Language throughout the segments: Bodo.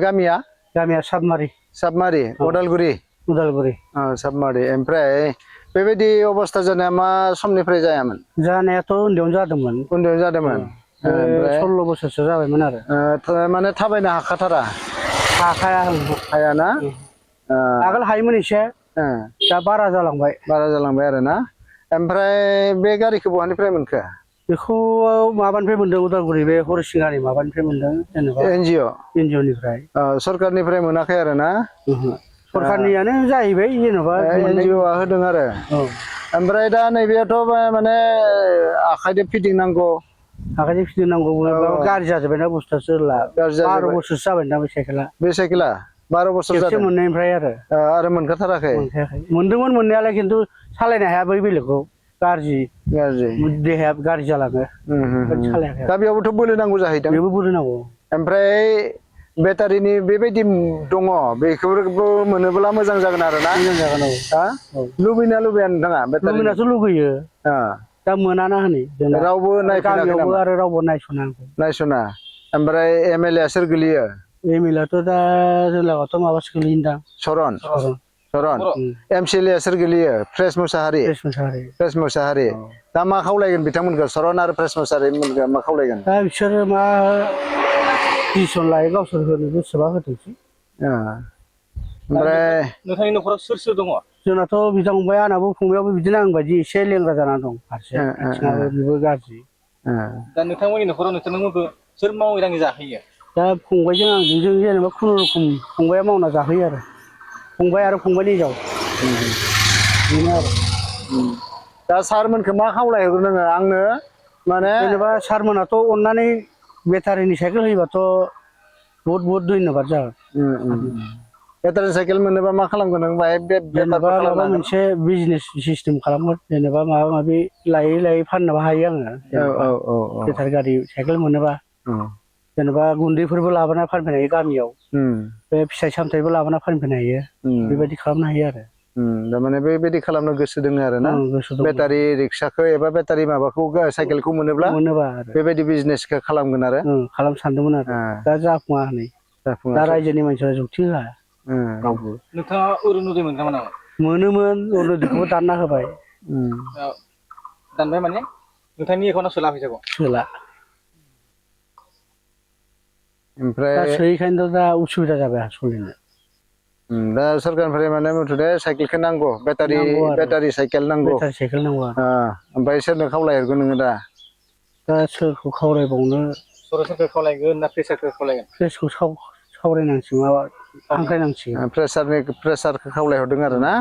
गामिया साबमारि उदालगुरि साबमारि ओमफ्राय बेबायदि अबस्था जानाया मा समनिफ्राय जायामोन जानायाथ' उन्दैयावनो जादोंमोन 16 बोसोरसो जाबायमोन आरो माने थाबायनो हाखाथारा हायाना आगोल हायोमोन एसे दा बारा जालांबाय आरो ना ओमफ्राय बे गारिखौ बहानिफ्राय मोनखो बेखौ माबानिफ्राय मोनदों उदालगुरि बे हरिसिंगानि माबानिफ्राय मोनदों जेनेबा एनजिअ निफ्राय सरकारनिफ्राय मोनाखै आरो ना सरकारनियानो जाहैबाय जेनेबा एनजिअआ होदों आरो ओमफ्राय दा नैबेयाथ' माने आखाइजों फिदिंनांगौ गाज्रि जाजोब्बायना बुस्थुआ सोरला 12 बोसोरसो जाबायना बे साइकेला 12 बोसोर जादों मोननायनिफ्राय आरो मोनखाथाराखै मोनदोंमोन मोननायालाय खिन्थु सालायनो हाया बै बेलेगखौ गाज्रि देहाया गाज्रि जालाङो सालायाखै दा बेयावबोथ' बोलो नांगौ जाहैदों बेबो बोलो नांगौ ओमफ्राय बेटारिनि बेबायदि दङ बेखौबो मोनोब्ला मोजां जागोन आरो ना मोजां जागोन लुबैना लुबैया नोंथाङा लुबैनाथ' लुबैयो दा मोनाना हनै रावबो गामियावबो आरो रावबो नायसना ओमफ्राय एमएलए सोर गोलैयो एमएलएआथ' दा जोंलागावथ' माबासो गोलैयोदां सरन एमसिएलए सोर गोलैयो प्रेस मुसाहारि दा मा खावलायगोन बिथांमोनखौ सरन आरो प्रेस मुसाहारि मा खावलायगोन दा बिसोरो मा डिसिसन लायो गावसोर होनो गोसोबा होथोंसै ओमफ्राय नोंथांनि न'खराव सोर दङ जोंनाथ' बिदा फंबाय आंनाबो फंबायाबो बिदिनो आं बायदि एसे लेंग्रा जानानै दं फारसे आथिङाबो बेबो गाज्रि दा नोंथांमोननि न'खराव नोंथांमोनखौ सोर मावै दाङै जाहोयो दा फंबायजों आंजों जेनेबा खुनुरुखुम फंबाया मावना जाहोयो आरो फंबाय आरो फंबायनि हिनजाव बेनो आरो दा सारमोनखौ मा खावलायहरगोन नोङो आंनो माने जेनेबा सारमोनाथ' अननानै बेटारिनि साइकेल होयोबाथ' बहुत धन्यबाद जागोन बेटारि साइकेल मोनोबा मा खालामगोन नों बाहाय जेनेबा माबा मोनसे बिजनेस सिस्टेम खालामगोन जेनेबा माबा माबि लायै फाननोबो हायो आङो बेटारि गारि साइकेल मोनोबा जेनेबा गुन्दैफोरबो लाबोना फानफैनो हायो गामियाव बे फिथाइ सामथाइबो लाबोना फानफैनो हायो बेबायदि खालामनो हायो आरो थारमाने बेबायदि खालामनो गोसो दङ आरो ना बेटारि रिक्साखौ एबा बेटारि माबाखौ साइकेलखौ मोनोब्ला बेबायदि बिजनेसखौ खालामगोन आरो खालामनो सानदोंमोन आरो दा जाफुङा हनै दा रायजोनि मानसिफ्रा जुक्ति होआ रावबो नोंथाङा अरुनदय मोनगोन नामा मोनोमोन अरुनदयखौबो दानना होबाय दानबाय माने नोंथांनि एकाउन्टाव सोला फैसाखौ सोला ओमफ्राय दा सोयैखायनोथ' दा उसुबिदा जाबाय सोलिनो दा सरकारनिफ्राय माने मथ'थे साइकेलखौ नांगौ बेटारि साइकेल नांगौ ओमफ्राय सोरनो खावलायहरगोन नोङो दा सोरखौ खावलायबावनो सरकारखौ खावलायगोन ना प्रेसारखौ खावलायगोन प्रेसखौ सावरायनांसिगोन माबा हांख्रायनांसिगोन प्रेसारखौ खावलायहरदों आरो ना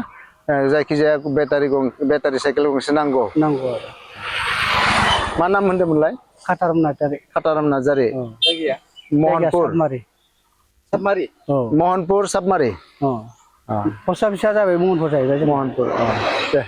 जायखिजाया बेटारि साइकेल गंसे नांगौ आरो मा नाम होनदोंमोनलाय खाटाराम नार्जारि महनपुर साबमारि पस्ट अफिसा जाबाय महनपुर जाहैबाय महनपुर दे